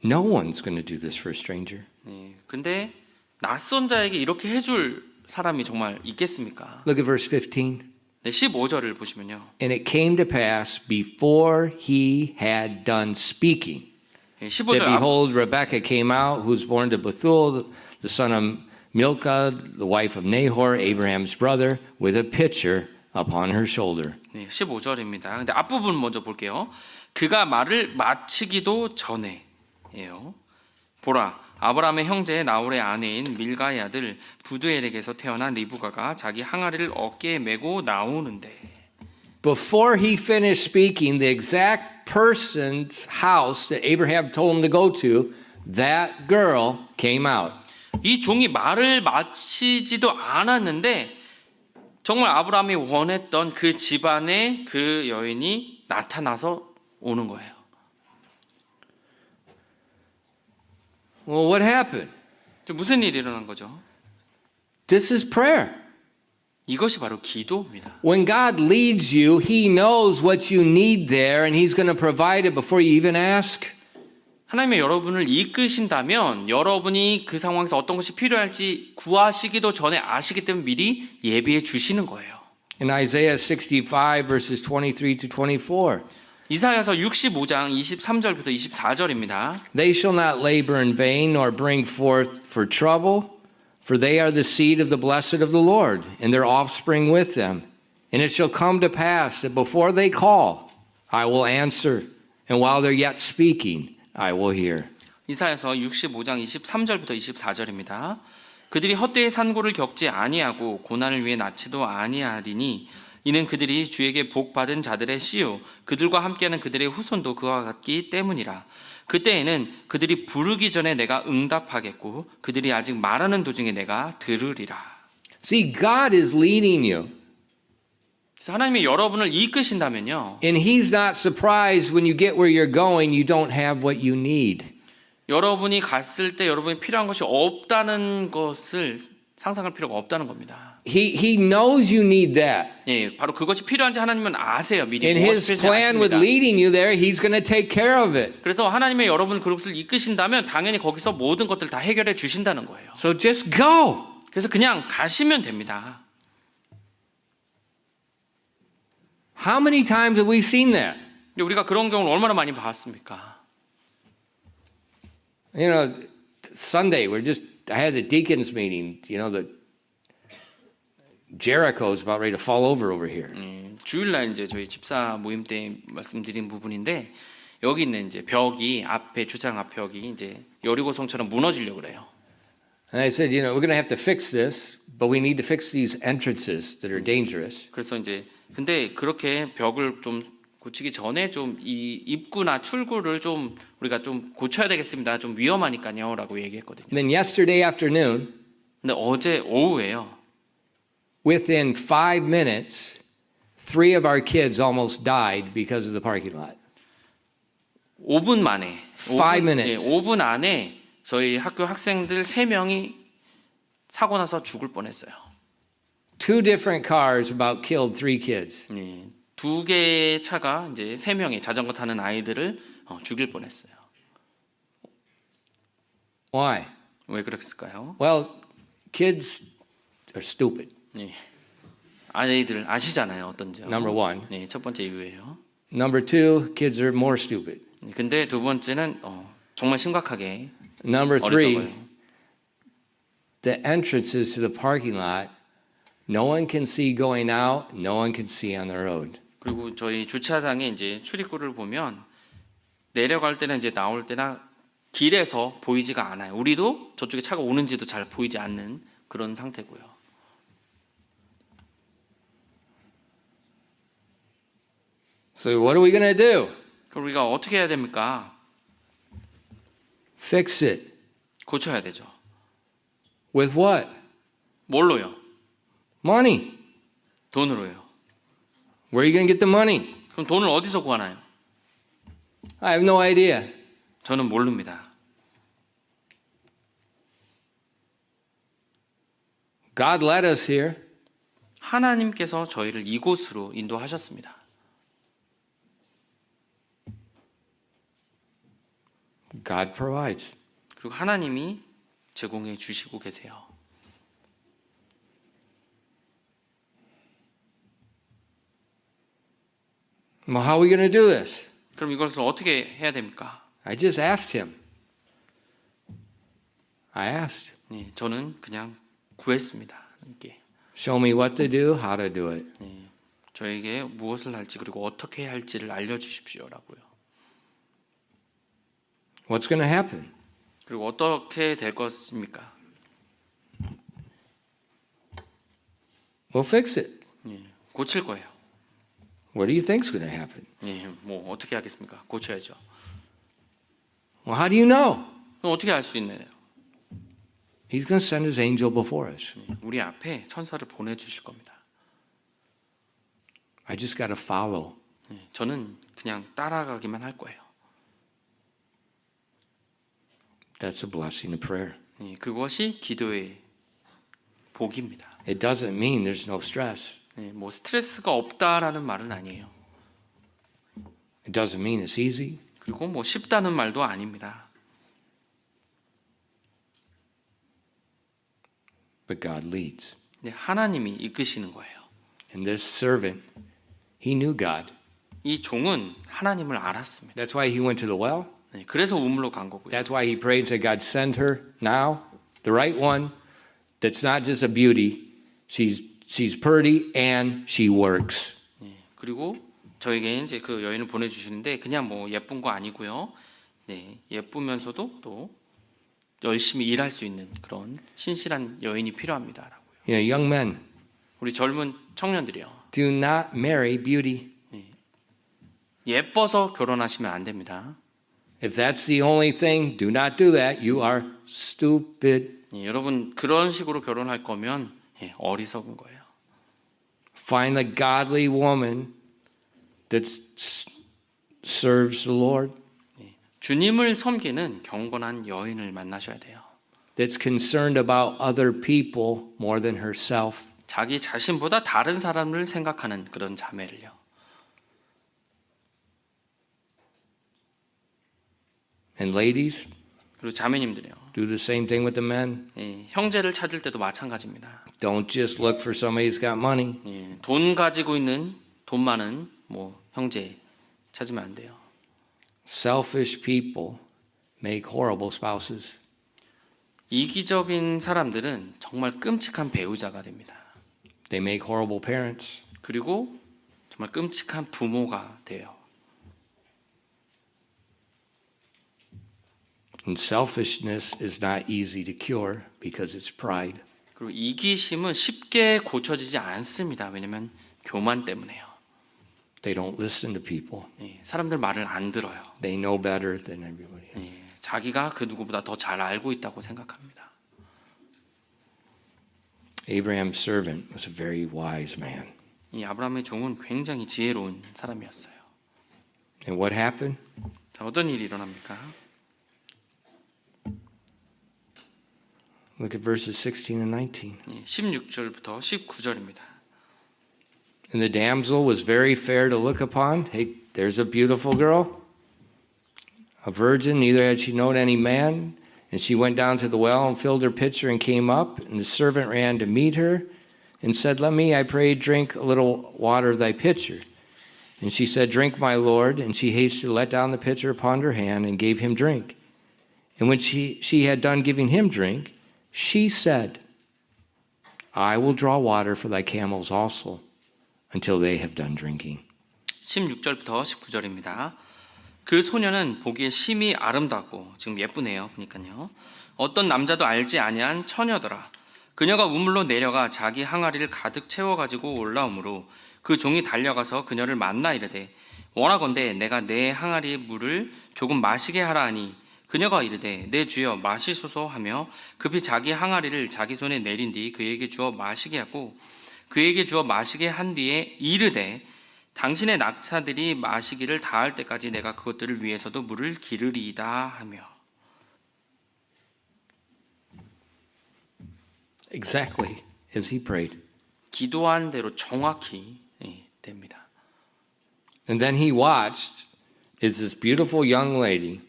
No one's going to do this for a stranger. 근데 낯선 자에게 이렇게 해줄 사람이 정말 있겠습니까? Look at verse 15. 네, 15절을 보시면요. And it came to pass before he had done speaking that 15절 behold, Rebekah came out, who was born to Bethuel, the son of Milcah, the wife of Nahor, Abraham's brother, with a pitcher upon her shoulder. 네, 15절입니다. 근데 앞부분 먼저 볼게요. 그가 말을 마치기도 전에예요. 보라, 아브라함의 형제 나홀의 아내인 밀가의 아들 부두엘에게서 태어난 리브가가 자기 항아리를 어깨에 메고 나오는데. Before he finished speaking, the exact person's house that Abraham told him to go to, that girl came out. 이 종이 말을 마치지도 않았는데 정말 아브라함이 원했던 그 집안의 그 여인이 나타나서 오는 거예요. Well, what happened? 무슨 일이 일어난 거죠? This is prayer. 이것이 바로 기도입니다. When God leads you, He knows what you need there, and He's going to provide it before you even ask. 하나님이 여러분을 이끄신다면 여러분이 그 상황에서 어떤 것이 필요할지 구하시기도 전에 아시기 때문에 미리 예비해 주시는 거예요. In Isaiah 65, verses 23 to 24, 이사야서 65장 23절부터 24절입니다. they shall not labor in vain, nor bring forth for trouble, for they are the seed of the blessed of the Lord, and their offspring with them. And it shall come to pass that before they call, I will answer, and while they're yet speaking, I will hear. 이사야서 65장 23절부터 24절입니다. 그들이 헛되이 산고를 겪지 아니하고 고난을 위해 낳지도 아니하리니 이는 그들이 주에게 복 받은 자들의 씨요 그들과 함께하는 그들의 후손도 그와 같기 때문이라. 그때에는 그들이 부르기 전에 내가 응답하겠고 그들이 아직 말하는 도중에 내가 들으리라. See, God is leading you. 그래서 하나님이 여러분을 이끄신다면요. And He's not surprised when you get where you're going, you don't have what you need. 여러분이 갔을 때 여러분이 필요한 것이 없다는 것을 상상할 필요가 없다는 겁니다. he knows you need that. 예, 바로 그것이 필요한지 하나님은 아세요. 미리 In 무엇이 his 필요한지 plan with 아십니다. leading you there, he's going to take care of it. 그래서 하나님의 여러분 그곳을 이끄신다면 당연히 거기서 모든 것들 다 해결해 주신다는 거예요. So just go. 그래서 그냥 가시면 됩니다. How many times have we seen that? 근데 우리가 그런 경우를 얼마나 많이 봤습니까? You know, Sunday I had the deacons meeting. You know, the Jericho's about ready to fall over here. 주일날 이제 저희 집사 모임 때 말씀드린 부분인데 여기 있는 이제 벽이 앞에 주차장 앞 벽이 이제 여리고성처럼 무너지려고 그래요. And I said, you know, we're going to have to fix this, but we need to fix these entrances that are dangerous. 그래서 이제 근데 그렇게 벽을 좀 고치기 전에 좀 이 입구나 출구를 좀 우리가 좀 고쳐야 되겠습니다. 좀 위험하니까요라고 얘기했거든요. And then yesterday afternoon, 근데 어제 오후에요. within 5 minutes, 3 of our kids almost died because of the parking lot. 5분 만에 5 minutes. 5분 안에 저희 학교 학생들 3명이 사고 나서 죽을 뻔했어요. 2 different cars about killed 3 kids. 예, 2개의 차가 이제 3명의 자전거 타는 아이들을 죽일 뻔했어요. Why? 왜 그랬을까요? Well, kids are stupid. 예. 아이들 아시잖아요, 어떤지요? Number 1. 네, 첫 번째 이유예요. Number 2, kids are more stupid. 근데 두 번째는 정말 심각하게 Number 3, 어리석어요. the entrances to the parking lot, no one can see going out, no one can see on the road. 그리고 저희 주차장에 이제 출입구를 보면 내려갈 때나 이제 나올 때나 길에서 보이지가 않아요. 우리도 저쪽에 차가 오는지도 잘 보이지 않는 그런 상태고요. So what are we going to do? 그럼 우리가 어떻게 해야 됩니까? Fix it. 고쳐야 되죠. With what? 뭘로요? Money. 돈으로요. Where are you going to get the money? 그럼 돈을 어디서 구하나요? I have no idea. 저는 모릅니다. God led us here. 하나님께서 저희를 이곳으로 인도하셨습니다. God provides. 그리고 하나님이 제공해 주시고 계세요. Well, how are we going to do this? 그럼 이것을 어떻게 해야 됩니까? I just asked him. I asked. 네, 저는 그냥 구했습니다. 하나님께. Show me what to do, how to do it. 네, 저에게 무엇을 할지 그리고 어떻게 해야 할지를 알려주십시오라고요. What's going to happen? 그리고 어떻게 될 것입니까? We'll fix it. 네, 고칠 거예요. What do you think's going to happen? 네, 뭐 어떻게 하겠습니까? 고쳐야죠. Well, how do you know? 그럼 어떻게 알 수 있나요? He's going to send his angel before us. 우리 앞에 천사를 보내주실 겁니다. I just got to follow. 네, 저는 그냥 따라가기만 할 거예요. That's a blessing of prayer. 네, 그것이 기도의 복입니다. It doesn't mean there's no stress. 네, 뭐 스트레스가 없다라는 말은 아니에요. It doesn't mean it's easy. 그리고 뭐 쉽다는 말도 아닙니다. But God leads. 네, 하나님이 이끄시는 거예요. And this servant, he knew God. 이 종은 하나님을 알았습니다. That's why he went to the well. 네, 그래서 우물로 간 거고요. That's why he prayed and said, God, send her now, the right one, that's not just a beauty. She's pretty and she works. 네, 그리고 저에게 이제 그 여인을 보내주시는데 그냥 뭐 예쁜 거 아니고요. 네, 예쁘면서도 또 열심히 일할 수 있는 그런 신실한 여인이 필요합니다라고요. You know, young men, 우리 젊은 청년들이요. do not marry beauty. 예뻐서 결혼하시면 안 됩니다. If that's the only thing, do not do that. You are stupid. 예, 여러분 그런 식으로 결혼할 거면 어리석은 거예요. Find a godly woman that serves the Lord, 주님을 섬기는 경건한 여인을 만나셔야 돼요. that's concerned about other people more than herself. 자기 자신보다 다른 사람을 생각하는 그런 자매를요. And ladies, 그리고 자매님들이요. do the same thing with the men. 예, 형제를 찾을 때도 마찬가지입니다. Don't just look for somebody who's got money. 예, 돈 가지고 있는 돈 많은 뭐 형제 찾으면 안 돼요. Selfish people make horrible spouses. 이기적인 사람들은 정말 끔찍한 배우자가 됩니다. They make horrible parents. 그리고 정말 끔찍한 부모가 돼요. And selfishness is not easy to cure because it's pride. 그리고 이기심은 쉽게 고쳐지지 않습니다. 왜냐하면 교만 때문에요. They don't listen to people. 예, 사람들 말을 안 들어요. They know better than everybody else. 예, 자기가 그 누구보다 더 잘 알고 있다고 생각합니다. Abraham's servant was a very wise man. 이 아브라함의 종은 굉장히 지혜로운 사람이었어요. And what happened? 자, 어떤 일이 일어납니까? Look at verses 16 and 19. 예, 16절부터 19절입니다. And the damsel was very fair to look upon. Hey, there's a beautiful girl, a virgin, neither had she known any man. And she went down to the well and filled her pitcher and came up. And the servant ran to meet her and said, Let me, I pray, drink a little water of thy pitcher. And she said, Drink, my lord. And she hastily let down the pitcher upon her hand and gave him drink. And when she had done giving him drink, she said, I will draw water for thy camels also, until they have done drinking. 16절부터 19절입니다. 그 소녀는 보기에 심히 아름답고 지금 예쁘네요. 보니까요. 어떤 남자도 알지 아니한 처녀더라. 그녀가 우물로 내려가 자기 항아리를 가득 채워가지고 올라오므로 그 종이 달려가서 그녀를 만나 이르되 원하건대 내가 내 항아리의 물을 조금 마시게 하라 하니 그녀가 이르되 내 주여 마시소서 하며 급히 자기 항아리를 자기 손에 내린 뒤 그에게 주어 마시게 하고 그에게 주어 마시게 한 뒤에 이르되 당신의 낙타들이 마시기를 다할 때까지 내가 그것들을 위해서도 물을 기르리이다 하며. Exactly as he prayed. 기도한 대로 정확히 됩니다. And then he watched as this beautiful young lady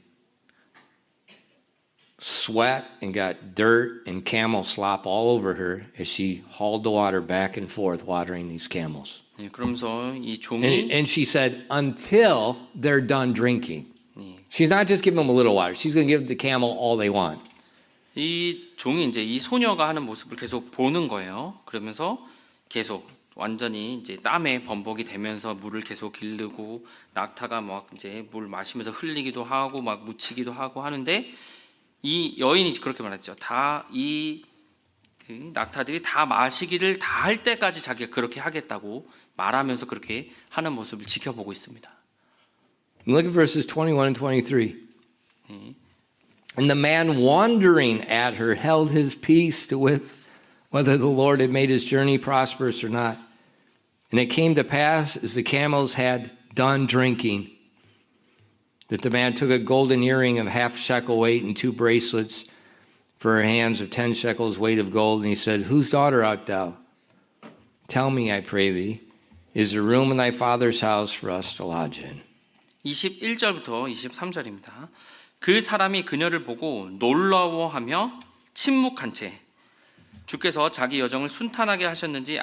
sweat and got dirt and camel slop all over her as she hauled the water back and forth watering these camels. 그러면서 이 종이 And she said, until they're done drinking. She's not just giving them a little water. She's going to give the camel all they want. 이 종이 이제 이 소녀가 하는 모습을 계속 보는 거예요. 그러면서 계속 완전히 이제 땀에 범벅이 되면서 물을 계속 기르고 낙타가 막 이제 물 마시면서 흘리기도 하고 막 묻히기도 하고 하는데 이 여인이 그렇게 말했죠. 다 이 낙타들이 다 마시기를 다 할 때까지 자기가 그렇게 하겠다고 말하면서 그렇게 하는 모습을 지켜보고 있습니다. Look at verses 21 and 23. And the man wondering at her held his peace to whether the Lord had made his journey prosperous or not. And it came to pass, as the camels had done drinking, that the man took a golden earring of half shekel weight and 2 bracelets for her hands of 10 shekels weight of gold. And he said, Whose daughter art thou? Tell me, I pray thee, is there room in thy father's house for us to lodge in? 21절부터 23절입니다. 그 사람이 그녀를 보고 놀라워하며 침묵한 채 주께서 자기 여정을 순탄하게 하셨는지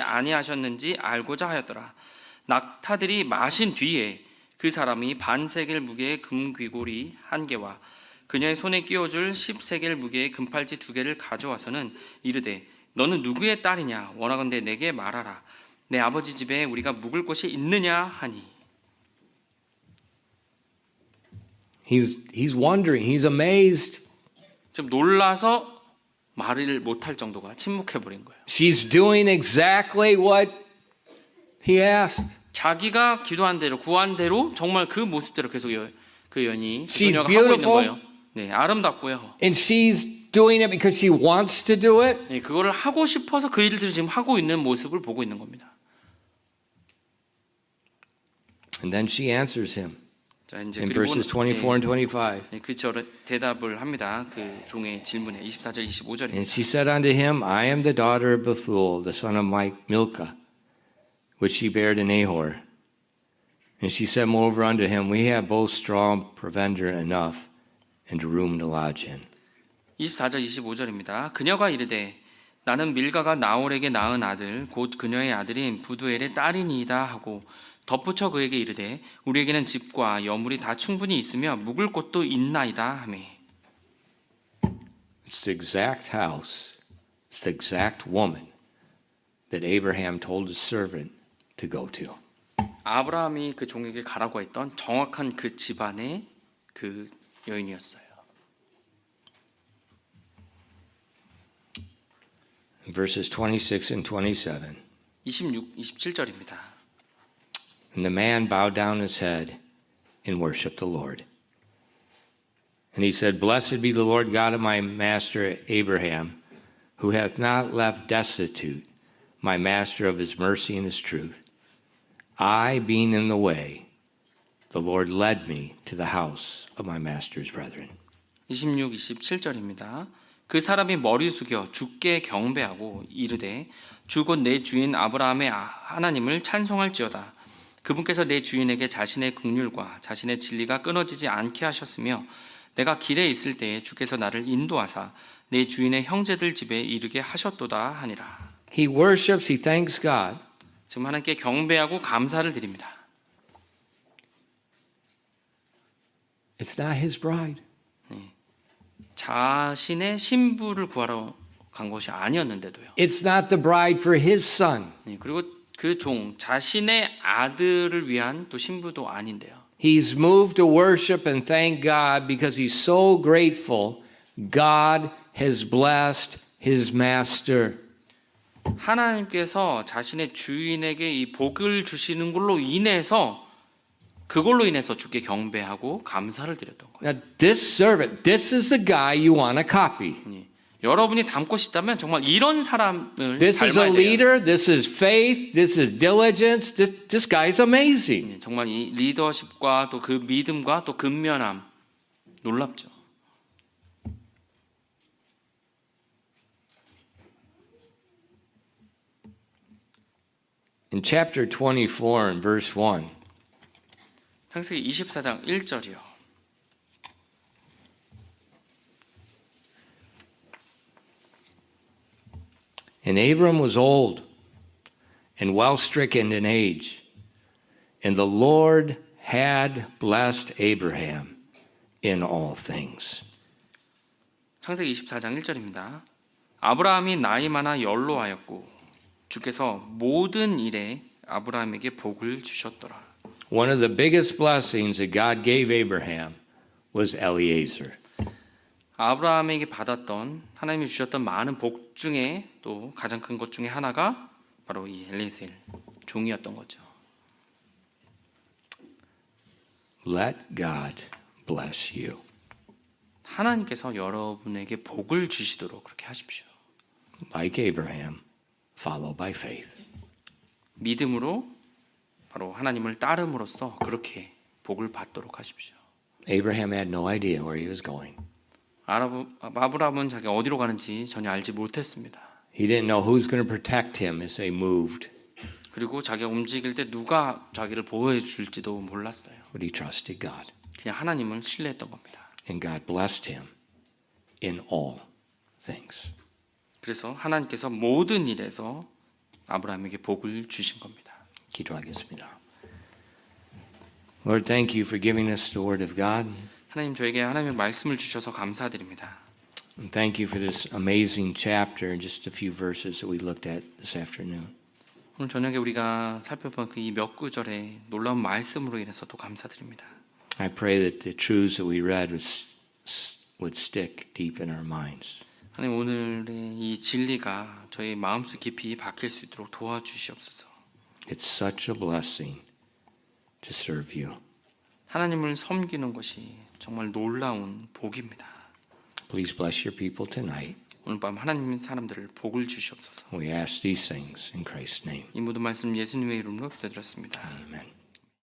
아니하셨는지 알고자 하였더라. 낙타들이 마신 뒤에 그 사람이 반세겔 무게의 금귀고리 1개와 그녀의 손에 끼워줄 10세겔 무게의 금팔찌 2개를 가져와서는 이르되 너는 누구의 딸이냐 원하건대 내게 말하라. 내 아버지 집에 우리가 묵을 곳이 있느냐 하니. He's wondering, he's amazed. 좀 놀라서 말을 못할 정도가 침묵해 버린 거예요. She's doing exactly what he asked. 자기가 기도한 대로 구한 대로 정말 그 모습대로 계속 그 여인이 She's 그녀가 하고 있는 beautiful. 거예요. 네, 아름답고요. And she's doing it because she wants to do it. 네, 그거를 하고 싶어서 그 일들을 지금 하고 있는 모습을 보고 있는 겁니다. And then she answers him. 자, 이제 in 그리고 verses 24 and 25. 그 대답을 합니다. 그 종의 질문에 24절 25절입니다. And she said unto him, I am the daughter of Bethuel, the son of Milcah, which she bare to Nahor. And she said moreover unto him, We have both straw and provender enough, and a room to lodge in. 24절 25절입니다. 그녀가 이르되 나는 밀가가 나홀에게 낳은 아들 곧 그녀의 아들인 부두엘의 딸이니이다 하고 덧붙여 그에게 이르되 우리에게는 집과 여물이 다 충분히 있으며 묵을 곳도 있나이다 하매. It's the exact house, it's the exact woman that Abraham told his servant to go to. 아브라함이 그 종에게 가라고 했던 정확한 그 집안의 그 여인이었어요. Verses 26 and 27. 27절입니다. And the man bowed down his head and worshiped the Lord. And he said, Blessed be the Lord God of my master Abraham, who hath not left destitute my master of his mercy and his truth. I being in the way, the Lord led me to the house of my master's brethren. 26, 27절입니다. 그 사람이 머리 숙여 주께 경배하고 이르되 주 곧 내 주인 아브라함의 하나님을 찬송할지어다. 그분께서 내 주인에게 자신의 긍휼과 자신의 진리가 끊어지지 않게 하셨으며 내가 길에 있을 때에 주께서 나를 인도하사 내 주인의 형제들 집에 이르게 하셨도다 하니라. He worships, he thanks God. 지금 하나님께 경배하고 감사를 드립니다. It's not his bride. 자신의 신부를 구하러 간 것이 아니었는데도요. It's not the bride for his son. 그리고 그 종 자신의 아들을 위한 또 신부도 아닌데요. He's moved to worship and thank God because he's so grateful God has blessed his master. 하나님께서 자신의 주인에게 이 복을 주시는 걸로 인해서 그걸로 인해서 주께 경배하고 감사를 드렸던 거예요. Now this servant, this is the guy you want to copy. 여러분이 닮고 싶다면 정말 이런 사람을 This is a 닮아야 돼요. leader, this is faith, this is diligence. This guy's amazing. 정말 이 리더십과 또 그 믿음과 또 근면함 놀랍죠. In chapter 24 and verse 1, 창세기 24장 1절이요. And Abram was old and well stricken in age, and the Lord had blessed Abraham in all things. 창세기 24장 1절입니다. 아브라함이 나이 많아 연로하였고 주께서 모든 일에 아브라함에게 복을 주셨더라. One of the biggest blessings that God gave Abraham was Eliezer. 아브라함에게 받았던 하나님이 주셨던 많은 복 중에 또 가장 큰 것 중에 하나가 바로 이 엘리에셀 종이었던 거죠. Let God bless you. 하나님께서 여러분에게 복을 주시도록 그렇게 하십시오. Like Abraham, follow by faith. 믿음으로 바로 하나님을 따름으로써 그렇게 복을 받도록 하십시오. Abraham had no idea where he was going. 아브라함은 자기가 어디로 가는지 전혀 알지 못했습니다. He didn't know who's going to protect him as they moved, 그리고 자기가 움직일 때 누가 자기를 보호해 줄지도 몰랐어요. but he trusted God. 그냥 하나님을 신뢰했던 겁니다. And God blessed him in all things. 그래서 하나님께서 모든 일에서 아브라함에게 복을 주신 겁니다. 기도하겠습니다. Lord, thank you for giving us the word of God. 하나님 저에게 하나님의 말씀을 주셔서 감사드립니다. And thank you for this amazing chapter and just a few verses that we looked at this afternoon. 오늘 저녁에 우리가 살펴본 그 이 몇 구절의 놀라운 말씀으로 인해서 또 감사드립니다. I pray that the truths that we read would stick deep in our minds. 하나님 오늘의 이 진리가 저희 마음속 깊이 박힐 수 있도록 도와주시옵소서. It's such a blessing to serve you. 하나님을 섬기는 것이 정말 놀라운 복입니다. Please bless your people tonight. 오늘 밤 하나님 사람들을 복을 주시옵소서. We ask these things in Christ's name. 이 모든 말씀 예수님의 이름으로 기도드렸습니다. Amen.